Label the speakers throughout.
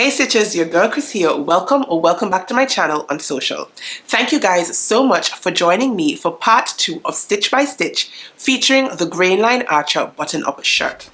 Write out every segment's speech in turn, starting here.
Speaker 1: Hey Stitches, your girl Kris here. Welcome or welcome back to my channel on social. Thank you guys so much for joining me for part 2 of Stitch by Stitch featuring the Grainline Archer Button Up shirt.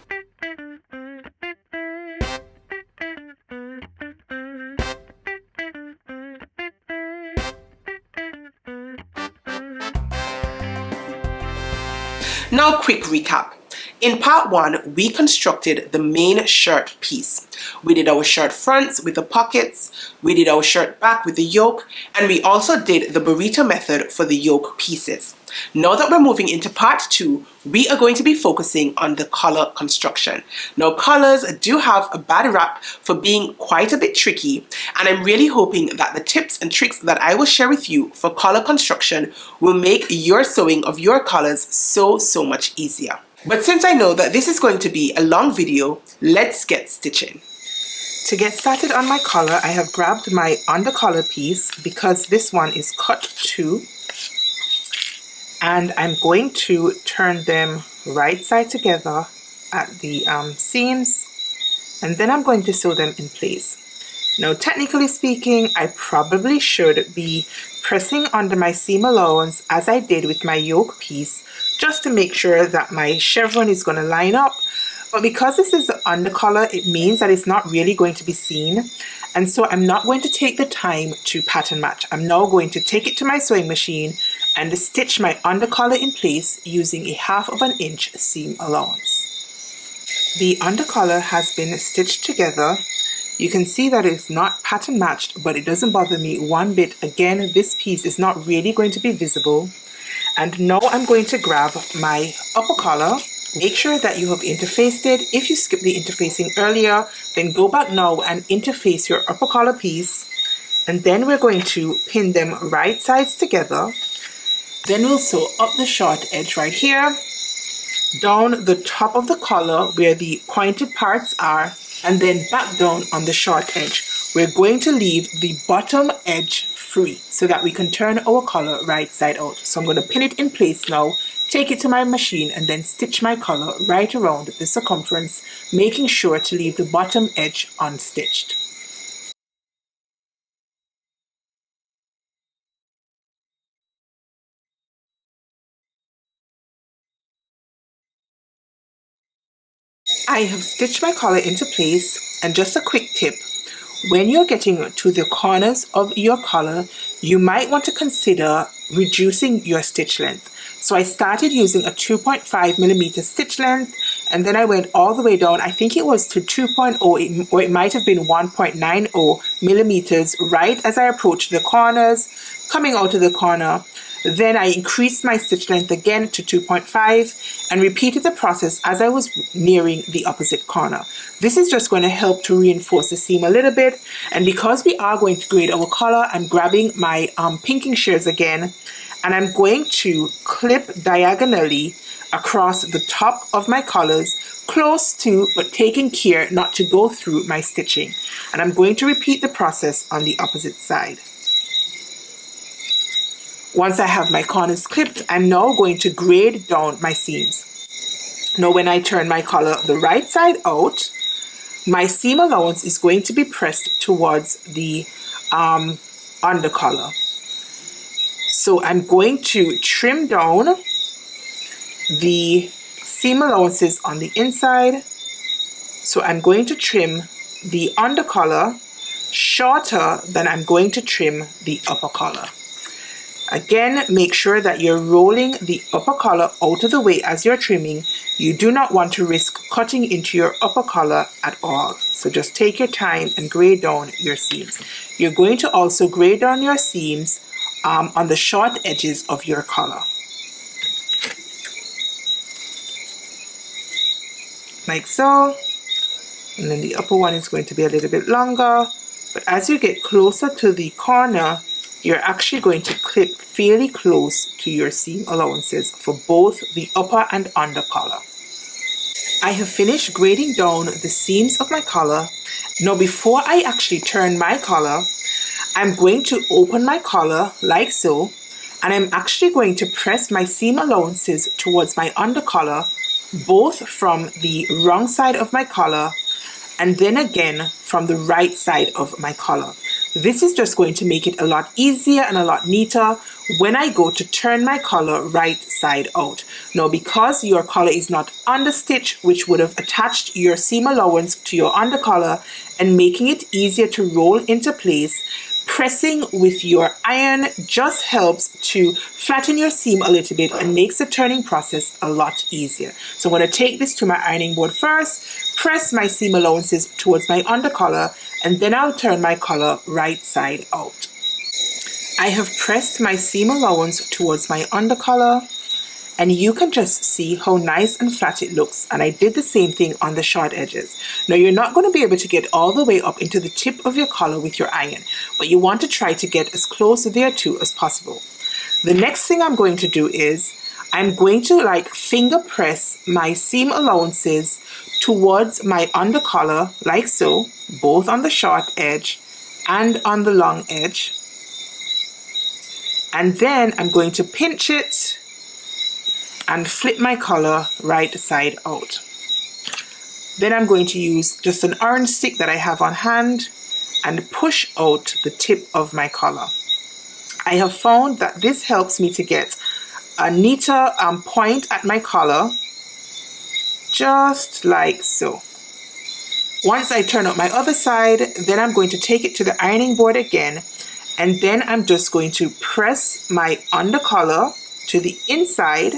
Speaker 1: Now quick recap. In part 1, we constructed the main shirt piece. We did our shirt fronts with the pockets, we did our shirt back with the yoke, and we also did the burrito method for the yoke pieces. Now that we're moving into part 2, we are going to be focusing on the collar construction. Now collars do have a bad rap for being quite a bit tricky, and I'm really hoping that the tips and tricks that I will share with you for collar construction will make your sewing of your collars so much easier. But since I know that this is going to be a long video, let's get stitching. To get started on my collar, I have grabbed my undercollar piece because this one is cut too, and I'm going to turn them right side together at the seams, and then I'm going to sew them in place. Now technically speaking, I probably should be pressing under my seam allowance as I did with my yoke piece, just to make sure that my chevron is going to line up. But because this is the undercollar, it means that it's not really going to be seen, and so I'm not going to take the time to pattern match. I'm now going to take it to my sewing machine and stitch my undercollar in place using a 1/2 inch seam allowance. The undercollar has been stitched together. You can see that it's not pattern matched, but it doesn't bother me one bit. Again, this piece is not really going to be visible. And now I'm going to grab my upper collar. Make sure that you have interfaced it. If you skipped the interfacing earlier, then go back now and interface your upper collar piece. And then we're going to pin them right sides together. Then we'll sew up the short edge right here, down the top of the collar where the pointed parts are, and then back down on the short edge. We're going to leave the bottom edge free so that we can turn our collar right side out. So I'm going to pin it in place now, take it to my machine, and then stitch my collar right around the circumference, making sure to leave the bottom edge unstitched. I have stitched my collar into place, and just a quick tip, when you're getting to the corners of your collar, you might want to consider reducing your stitch length. So I started using a 2.5mm stitch length, and then I went all the way down. I think it was to 2.0, or it might have been 1.90mm right as I approached the corners, coming out of the corner. Then I increased my stitch length again to 2.5 and repeated the process as I was nearing the opposite corner. This is just going to help to reinforce the seam a little bit. And because we are going to grade our collar, I'm grabbing my pinking shears again, and I'm going to clip diagonally across the top of my collars, close to, but taking care not to go through my stitching. And I'm going to repeat the process on the opposite side. Once I have my corners clipped, I'm now going to grade down my seams. Now when I turn my collar the right side out, my seam allowance is going to be pressed towards the undercollar. So I'm going to trim down the seam allowances on the inside. So I'm going to trim the undercollar shorter than I'm going to trim the upper collar. Again, make sure that you're rolling the upper collar out of the way as you're trimming. You do not want to risk cutting into your upper collar at all. So just take your time and grade down your seams. You're going to also grade down your seams on the short edges of your collar. Like so. And then the upper one is going to be a little bit longer. But as you get closer to the corner, you're actually going to clip fairly close to your seam allowances for both the upper and under collar. I have finished grading down the seams of my collar. Now before I actually turn my collar, I'm going to open my collar like so, and I'm actually going to press my seam allowances towards my under collar, both from the wrong side of my collar and then again from the right side of my collar. This is just going to make it a lot easier and a lot neater when I go to turn my collar right side out. Now, because your collar is not under stitch, which would have attached your seam allowance to your under collar and making it easier to roll into place, pressing with your iron just helps to flatten your seam a little bit and makes the turning process a lot easier. So I'm going to take this to my ironing board first, press my seam allowances towards my under collar, and then I'll turn my collar right side out. I have pressed my seam allowance towards my under collar, and you can just see how nice and flat it looks. And I did the same thing on the short edges. Now, you're not going to be able to get all the way up into the tip of your collar with your iron, but you want to try to get as close there too as possible. The next thing I'm going to do is I'm going to finger press my seam allowances towards my under collar like so, both on the short edge and on the long edge. And then I'm going to pinch it and flip my collar right side out. Then I'm going to use just an orange stick that I have on hand and push out the tip of my collar. I have found that this helps me to get a neater point at my collar, just like so. Once I turn up my other side, then I'm going to take it to the ironing board again, and then I'm just going to press my under collar to the inside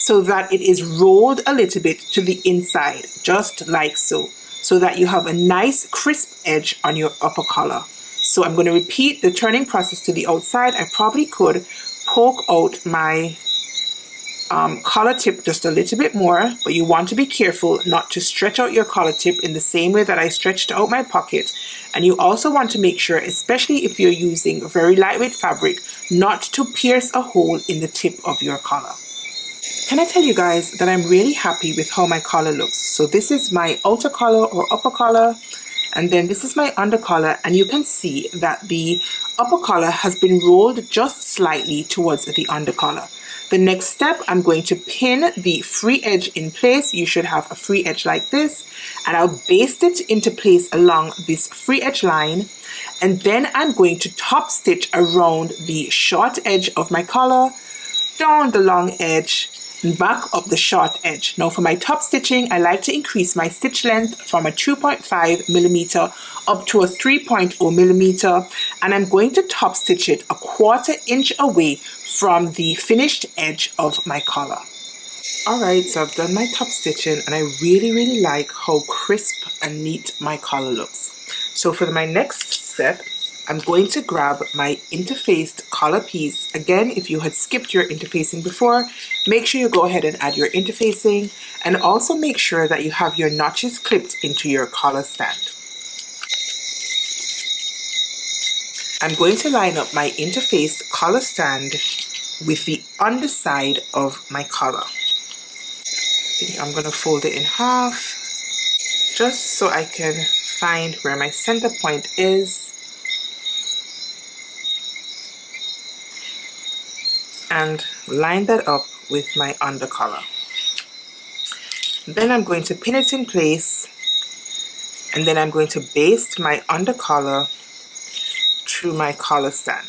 Speaker 1: so that it is rolled a little bit to the inside, just like so, so that you have a nice crisp edge on your upper collar. So I'm going to repeat the turning process to the outside. I probably could poke out my collar tip just a little bit more, but you want to be careful not to stretch out your collar tip in the same way that I stretched out my pocket. And you also want to make sure, especially if you're using very lightweight fabric, not to pierce a hole in the tip of your collar. Can I tell you guys that I'm really happy with how my collar looks? So this is my outer collar or upper collar, and then this is my under collar, and you can see that the upper collar has been rolled just slightly towards the under collar. The next step, I'm going to pin the free edge in place. You should have a free edge like this, and I'll baste it into place along this free edge line, and then I'm going to top stitch around the short edge of my collar, down the long edge, and back up the short edge. Now for my top stitching, I like to increase my stitch length from a 2.5 millimeter up to a 3.0 millimeter, and I'm going to top stitch it a 1/4 inch away from the finished edge of my collar. Alright, so I've done my top stitching, and I really like how crisp and neat my collar looks. So for my next step, I'm going to grab my interfaced collar piece. Again, if you had skipped your interfacing before, make sure you go ahead and add your interfacing, and also make sure that you have your notches clipped into your collar stand. I'm going to line up my interfaced collar stand with the underside of my collar. I think I'm going to fold it in half just so I can find where my center point is. And line that up with my under collar. Then I'm going to pin it in place, and then I'm going to baste my under collar through my collar stand.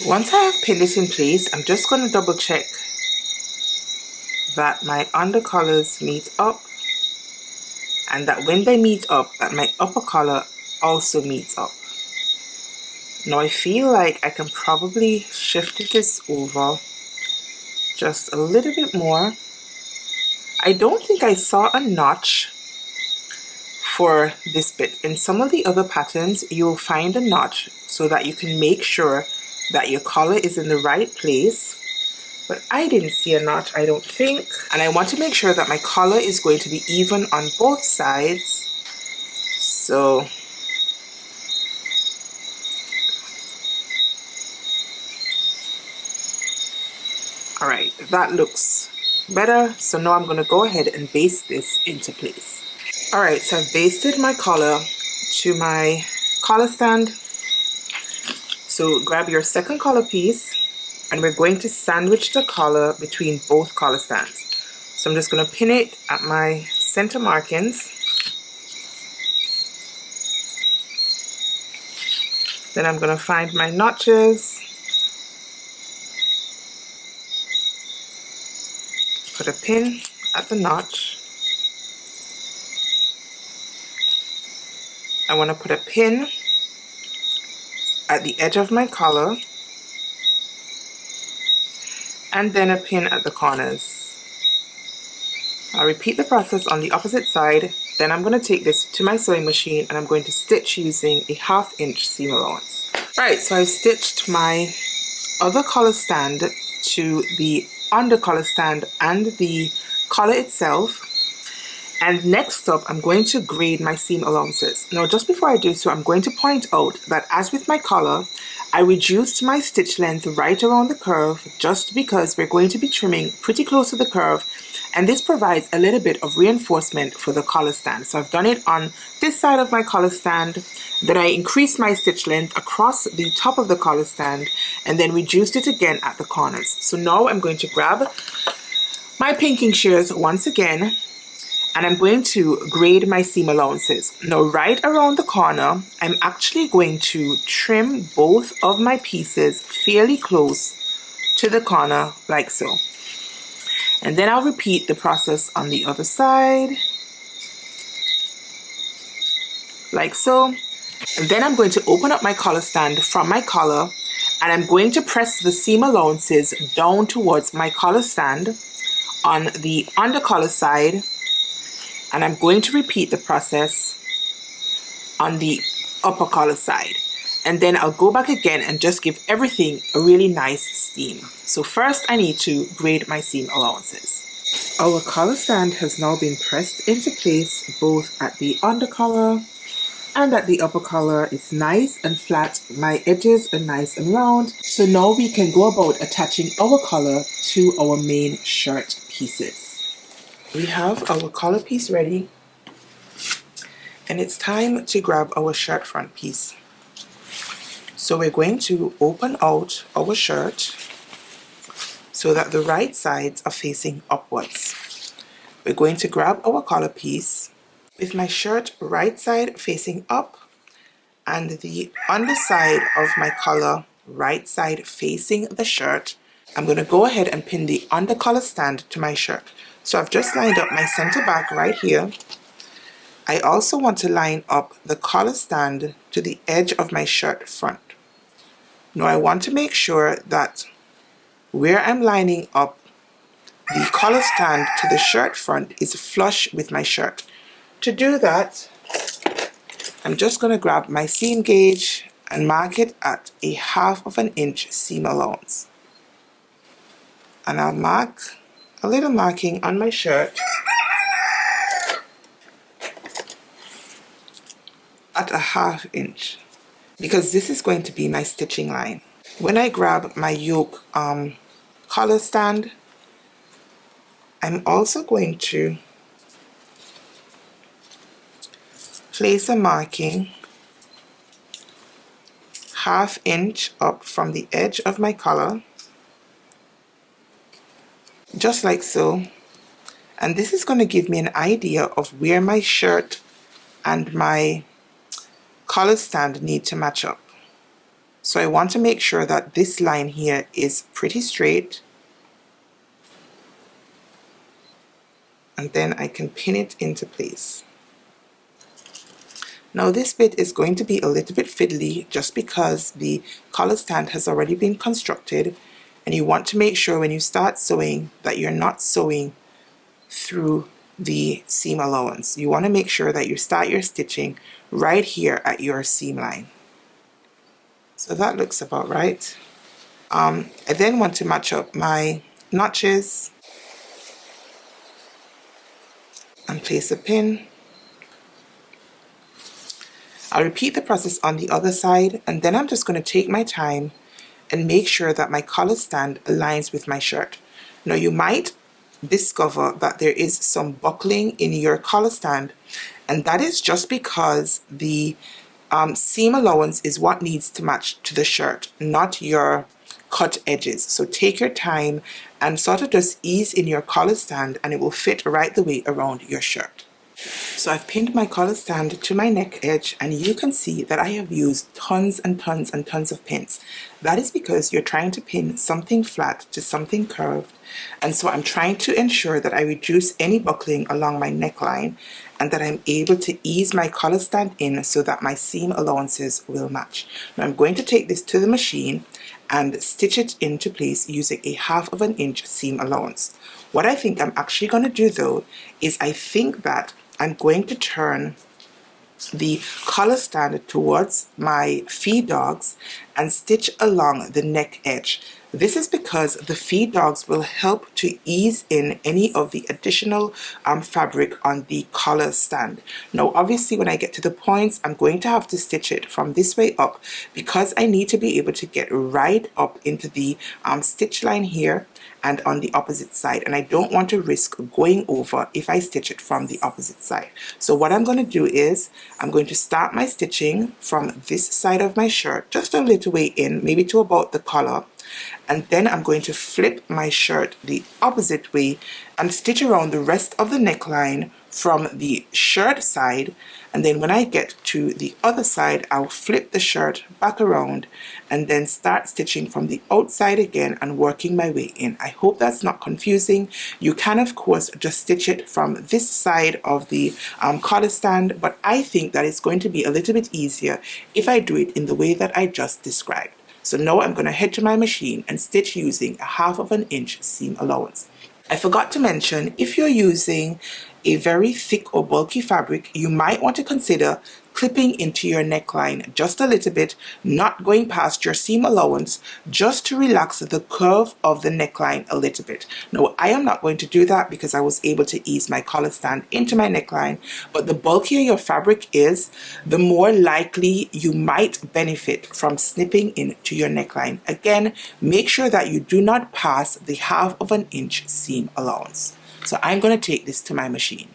Speaker 1: Once I have pinned it in place, I'm just going to double check that my under collars meet up, and that when they meet up, that my upper collar also meets up. Now I feel like I can probably shift this over just a little bit more. I don't think I saw a notch for this bit. In some of the other patterns, you'll find a notch so that you can make sure that your collar is in the right place. But I didn't see a notch, I don't think. And I want to make sure that my collar is going to be even on both sides. So alright, that looks better. So now I'm going to go ahead and baste this into place. Alright, so I've basted my collar to my collar stand. So So grab your second collar piece and we're going to sandwich the collar between both collar stands. So I'm just going to pin it at my center markings. Then I'm going to find my notches, put a pin at the notch. I want to put a pin at the edge of my collar and then a pin at the corners. I'll repeat the process on the opposite side. Then I'm going to take this to my sewing machine and I'm going to stitch using a 1/2 inch seam allowance. Right, so I've stitched my other collar stand to the under collar stand and the collar itself. And next up, I'm going to grade my seam allowances. Now, just before I do so, I'm going to point out that as with my collar, I reduced my stitch length right around the curve just because we're going to be trimming pretty close to the curve, and this provides a little bit of reinforcement for the collar stand. So I've done it on this side of my collar stand, then I increased my stitch length across the top of the collar stand and then reduced it again at the corners. So now I'm going to grab my pinking shears once again and I'm going to grade my seam allowances. Now right around the corner, I'm actually going to trim both of my pieces fairly close to the corner like so. And then I'll repeat the process on the other side, like so. And then I'm going to open up my collar stand from my collar and I'm going to press the seam allowances down towards my collar stand on the under collar side. And I'm going to repeat the process on the upper collar side. And then I'll go back again and just give everything a really nice steam. So first I need to grade my seam allowances. Our collar stand has now been pressed into place both at the under collar and at the upper collar. It's nice and flat. My edges are nice and round. So now we can go about attaching our collar to our main shirt pieces. We have our collar piece ready, and it's time to grab our shirt front piece. So we're going to open out our shirt so that the right sides are facing upwards. We're going to grab our collar piece with my shirt right side facing up and the underside of my collar right side facing the shirt. I'm going to go ahead and pin the under collar stand to my shirt. So I've just lined up my center back right here. I also want to line up the collar stand to the edge of my shirt front. Now I want to make sure that where I'm lining up the collar stand to the shirt front is flush with my shirt. To do that, I'm just going to grab my seam gauge and mark it at a 1/2 inch seam allowance. And I'll mark a little marking on my shirt at a 1/2 inch because this is going to be my stitching line. When I grab my yoke collar stand, I'm also going to place a marking 1/2 inch up from the edge of my collar, just like so. And this is going to give me an idea of where my shirt and my collar stand need to match up. So I want to make sure that this line here is pretty straight. And then I can pin it into place. Now this bit is going to be a little bit fiddly just because the collar stand has already been constructed, and you want to make sure when you start sewing that you're not sewing through the seam allowance. You want to make sure that you start your stitching right here at your seam line. So that looks about right. I then want to match up my notches and place a pin. I'll repeat the process on the other side, and then I'm just going to take my time and make sure that my collar stand aligns with my shirt. Now you might discover that there is some buckling in your collar stand, and that is just because the seam allowance is what needs to match to the shirt, not your cut edges. So take your time and sort of just ease in your collar stand, and it will fit right the way around your shirt. So I've pinned my collar stand to my neck edge, and you can see that I have used tons and tons and tons of pins. That is because you're trying to pin something flat to something curved, and so I'm trying to ensure that I reduce any buckling along my neckline and that I'm able to ease my collar stand in so that my seam allowances will match. Now I'm going to take this to the machine and stitch it into place using a 1/2 inch seam allowance. What I think I'm actually going to do though is I think that I'm going to turn the collar stand towards my feed dogs and stitch along the neck edge. This is because the feed dogs will help to ease in any of the additional fabric on the collar stand. Now obviously when I get to the points, I'm going to have to stitch it from this way up because I need to be able to get right up into the stitch line here and on the opposite side, and I don't want to risk going over if I stitch it from the opposite side. So what I'm going to do is I'm going to start my stitching from this side of my shirt, just a little way in, maybe to about the collar, and then I'm going to flip my shirt the opposite way and stitch around the rest of the neckline from the shirt side, and then when I get to the other side, I'll flip the shirt back around and then start stitching from the outside again and working my way in. I hope that's not confusing. You can of course just stitch it from this side of the collar stand, but I think that it's going to be a little bit easier if I do it in the way that I just described. So now I'm going to head to my machine and stitch using a 1/2 inch seam allowance. I forgot to mention, if you're using a very thick or bulky fabric, you might want to consider clipping into your neckline just a little bit, not going past your seam allowance, just to relax the curve of the neckline a little bit. Now I am not going to do that because I was able to ease my collar stand into my neckline, but the bulkier your fabric is, the more likely you might benefit from snipping into your neckline. Again, make sure that you do not pass the 1/2 inch seam allowance. So I'm going to take this to my machine.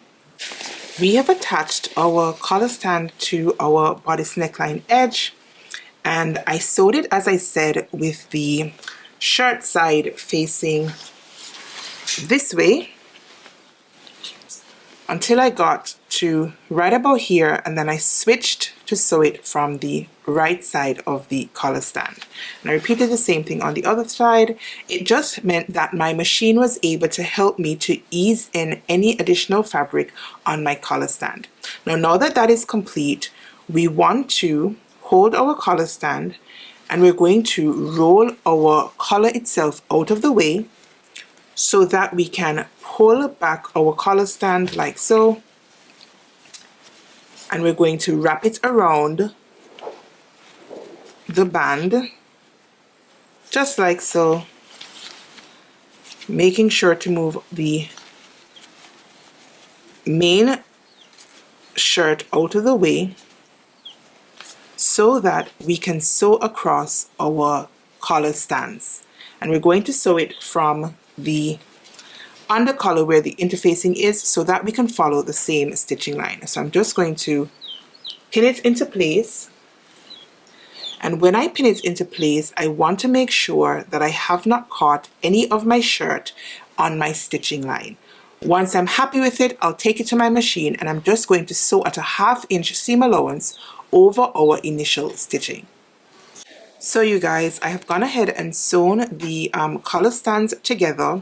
Speaker 1: We have attached our collar stand to our bodice neckline edge, and I sewed it, as I said, with the shirt side facing this way until I got to right about here, and then I switched to sew it from the right side of the collar stand. And I repeated the same thing on the other side. It just meant that my machine was able to help me to ease in any additional fabric on my collar stand. Now that that is complete, we want to hold our collar stand and we're going to roll our collar itself out of the way so that we can pull back our collar stand like so, and we're going to wrap it around the band just like so, making sure to move the main shirt out of the way so that we can sew across our collar stands. And we're going to sew it from the under collar where the interfacing is so that we can follow the same stitching line. So I'm just going to pin it into place, and when I pin it into place, I want to make sure that I have not caught any of my shirt on my stitching line. Once I'm happy with it, I'll take it to my machine and I'm just going to sew at a 1/2 inch seam allowance over our initial stitching. So you guys, I have gone ahead and sewn the collar stands together.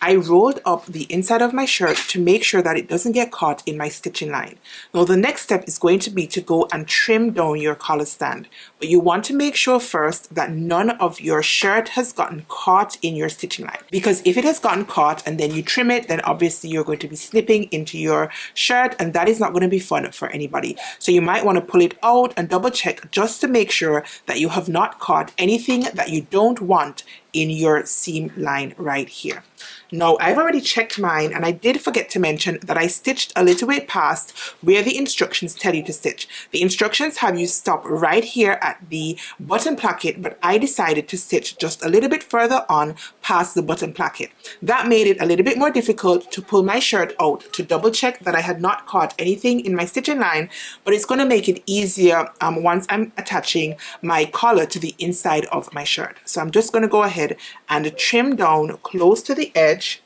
Speaker 1: I rolled up the inside of my shirt to make sure that it doesn't get caught in my stitching line. Now the next step is going to be to go and trim down your collar stand. But you want to make sure first that none of your shirt has gotten caught in your stitching line. Because if it has gotten caught and then you trim it, then obviously you're going to be snipping into your shirt, and that is not going to be fun for anybody. So you might want to pull it out and double check just to make sure that you have not caught anything that you don't want in your seam line right here. Now, I've already checked mine, and I did forget to mention that I stitched a little bit past where the instructions tell you to stitch. The instructions have you stop right here at the button placket, but I decided to stitch just a little bit further on past the button placket. That made it a little bit more difficult to pull my shirt out to double check that I had not caught anything in my stitching line, but it's going to make it easier once I'm attaching my collar to the inside of my shirt. So I'm just going to go ahead and trim down close to the edge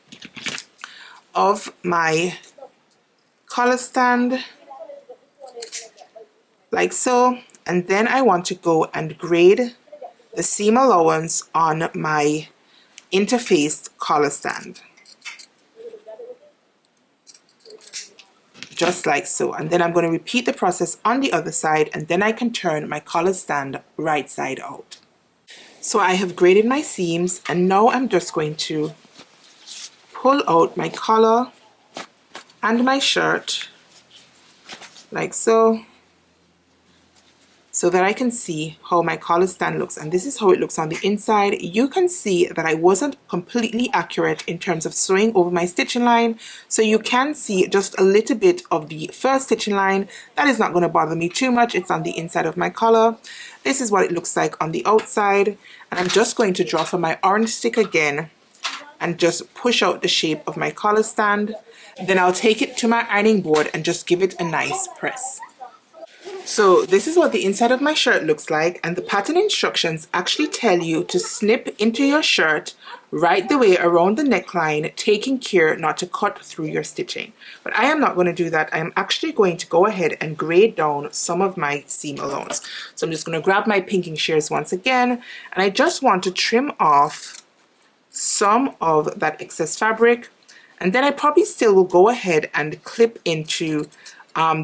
Speaker 1: of my collar stand like so, and then I want to go and grade the seam allowance on my interfaced collar stand just like so, and then I'm going to repeat the process on the other side, and then I can turn my collar stand right side out. So I have graded my seams, and now I'm just going to pull out my collar and my shirt like so, so that I can see how my collar stand looks. And this is how it looks on the inside. You can see that I wasn't completely accurate in terms of sewing over my stitching line, so you can see just a little bit of the first stitching line. That is not going to bother me too much. It's on the inside of my collar. This is what it looks like on the outside, and I'm just going to draw for my orange stick again and just push out the shape of my collar stand. Then I'll take it to my ironing board and just give it a nice press. So this is what the inside of my shirt looks like, and the pattern instructions actually tell you to snip into your shirt right the way around the neckline, taking care not to cut through your stitching. But I am not going to do that. I am actually going to go ahead and grade down some of my seam allowance. So I'm just going to grab my pinking shears once again, and I just want to trim off some of that excess fabric, and then I probably still will go ahead and clip into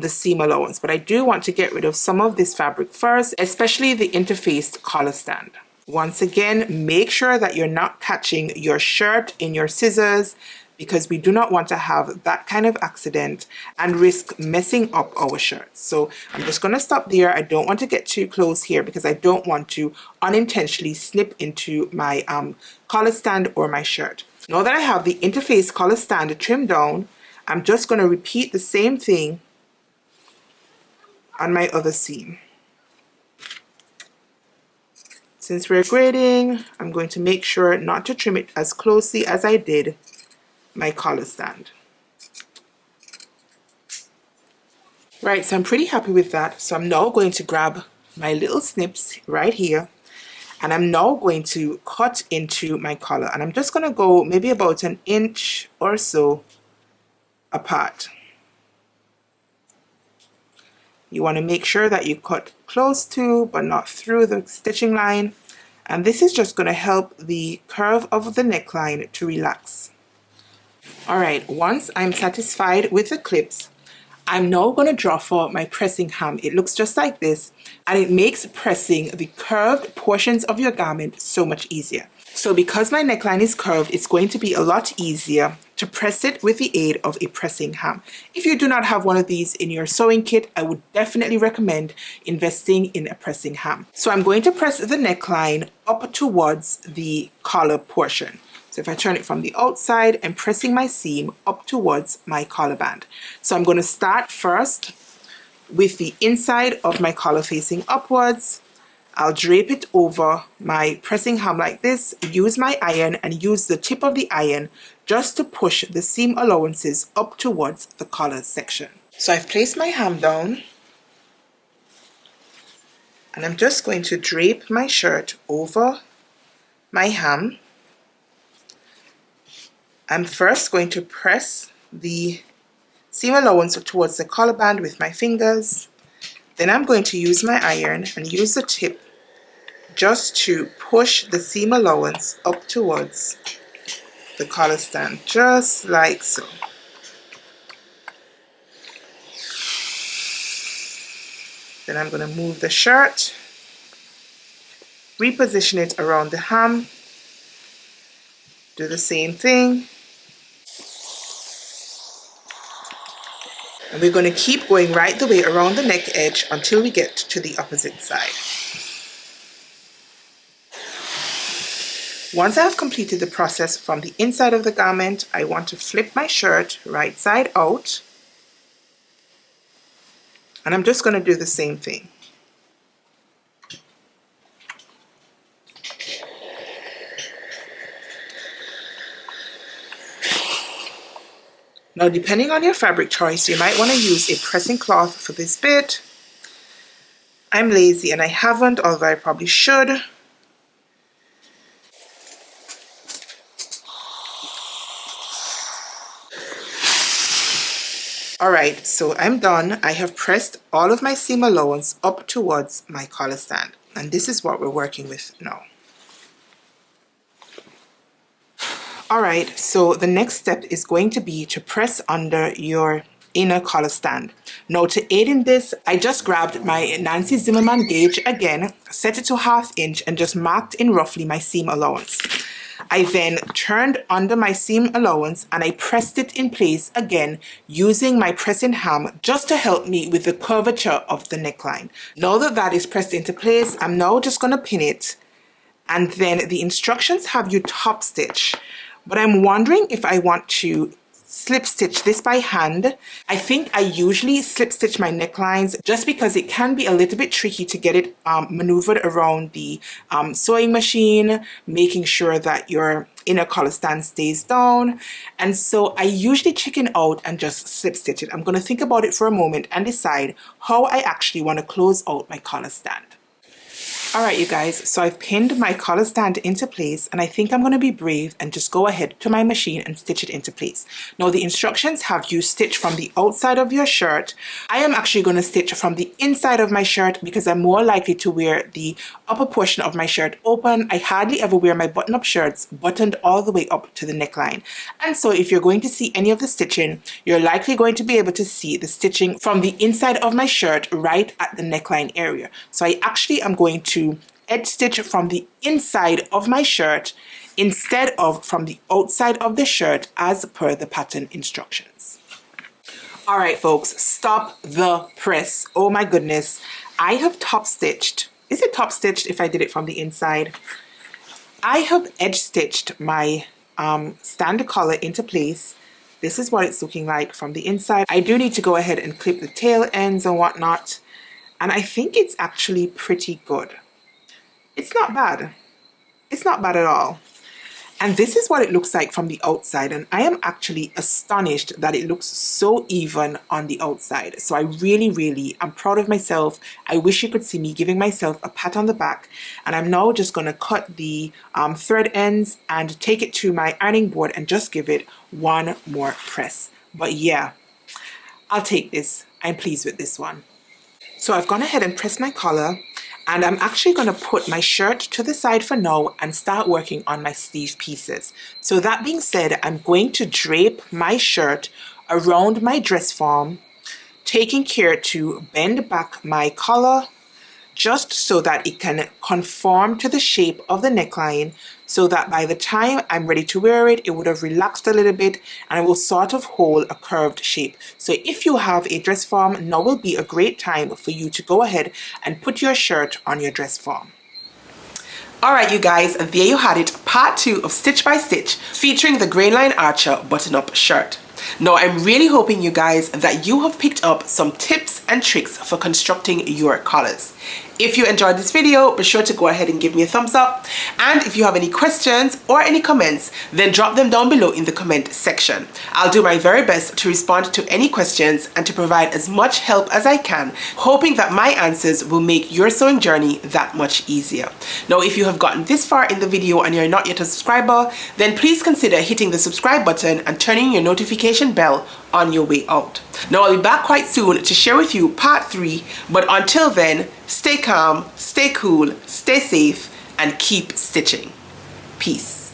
Speaker 1: the seam allowance, but I do want to get rid of some of this fabric first, especially the interfaced collar stand. Once again, make sure that you're not catching your shirt in your scissors, because we do not want to have that kind of accident and risk messing up our shirts. So I'm just going to stop there. I don't want to get too close here because I don't want to unintentionally snip into my collar stand or my shirt. Now that I have the interface collar stand trimmed down, I'm just going to repeat the same thing on my other seam. Since we're grading, I'm going to make sure not to trim it as closely as I did my collar stand. Right, so I'm pretty happy with that. So I'm now going to grab my little snips right here, and I'm now going to cut into my collar, and I'm just going to go maybe about an inch or so apart. You want to make sure that you cut close to but not through the stitching line, and this is just going to help the curve of the neckline to relax. Alright, once I'm satisfied with the clips, I'm now going to draw for my pressing hem. It looks just like this, and it makes pressing the curved portions of your garment so much easier. So because my neckline is curved, it's going to be a lot easier to press it with the aid of a pressing hem. If you do not have one of these in your sewing kit, I would definitely recommend investing in a pressing hem. So I'm going to press the neckline up towards the collar portion. So if I turn it from the outside, I'm pressing my seam up towards my collar band. So I'm going to start first with the inside of my collar facing upwards. I'll drape it over my pressing hem like this, use my iron and use the tip of the iron just to push the seam allowances up towards the collar section. So I've placed my hem down, and I'm just going to drape my shirt over my hem. I'm first going to press the seam allowance towards the collar band with my fingers. Then I'm going to use my iron and use the tip just to push the seam allowance up towards the collar stand, just like so. Then I'm going to move the shirt, reposition it around the hem, do the same thing. And we're going to keep going right the way around the neck edge until we get to the opposite side. Once I have completed the process from the inside of the garment, I want to flip my shirt right side out. And I'm just going to do the same thing. Now, depending on your fabric choice, you might want to use a pressing cloth for this bit. I'm lazy and I haven't, although I probably should. Alright, so I'm done. I have pressed all of my seam allowance up towards my collar stand. And this is what we're working with now. Alright, so the next step is going to be to press under your inner collar stand. Now to aid in this, I just grabbed my Nancy Zimmerman gauge again, set it to 1/2 inch and just marked in roughly my seam allowance. I then turned under my seam allowance and I pressed it in place again using my pressing ham just to help me with the curvature of the neckline. Now that that is pressed into place, I'm now just going to pin it, and then the instructions have you top stitch. But I'm wondering if I want to slip stitch this by hand. I think I usually slip stitch my necklines just because it can be a little bit tricky to get it maneuvered around the sewing machine, making sure that your inner collar stand stays down. And so I usually chicken out and just slip stitch it. I'm going to think about it for a moment and decide how I actually want to close out my collar stand. Alright you guys, so I've pinned my collar stand into place and I think I'm going to be brave and just go ahead to my machine and stitch it into place. Now the instructions have you stitch from the outside of your shirt. I am actually going to stitch from the inside of my shirt because I'm more likely to wear the upper portion of my shirt open. I hardly ever wear my button-up shirts buttoned all the way up to the neckline. And so if you're going to see any of the stitching, you're likely going to be able to see the stitching from the inside of my shirt right at the neckline area. So I actually am going to edge stitch from the inside of my shirt instead of from the outside of the shirt as per the pattern instructions. Alright folks, stop the press. Oh my goodness, I have top stitched. Is it top stitched if I did it from the inside? I have edge stitched my stand collar into place. This is what it's looking like from the inside. I do need to go ahead and clip the tail ends and whatnot, and I think it's actually pretty good. It's not bad. It's not bad at all. And this is what it looks like from the outside, and I am actually astonished that it looks so even on the outside. So I really am proud of myself. I wish you could see me giving myself a pat on the back. And I'm now just going to cut the thread ends and take it to my ironing board and just give it one more press. But yeah, I'll take this. I'm pleased with this one. So I've gone ahead and pressed my collar, and I'm actually going to put my shirt to the side for now and start working on my sleeve pieces. So that being said, I'm going to drape my shirt around my dress form, taking care to bend back my collar just so that it can conform to the shape of the neckline, so that by the time I'm ready to wear it, it would have relaxed a little bit and it will sort of hold a curved shape. So if you have a dress form, now will be a great time for you to go ahead and put your shirt on your dress form. Alright you guys, there you had it, part 2 of Stitch by Stitch featuring the Grainline Archer Button Up shirt. Now I'm really hoping you guys that you have picked up some tips and tricks for constructing your collars. If you enjoyed this video, be sure to go ahead and give me a thumbs up. And if you have any questions or any comments, then drop them down below in the comment section. I'll do my very best to respond to any questions and to provide as much help as I can, hoping that my answers will make your sewing journey that much easier. Now, if you have gotten this far in the video and you're not yet a subscriber, then please consider hitting the subscribe button and turning your notification bell on your way out. Now I'll be back quite soon to share with you part 3, but until then, stay calm, stay cool, stay safe, and keep stitching. Peace.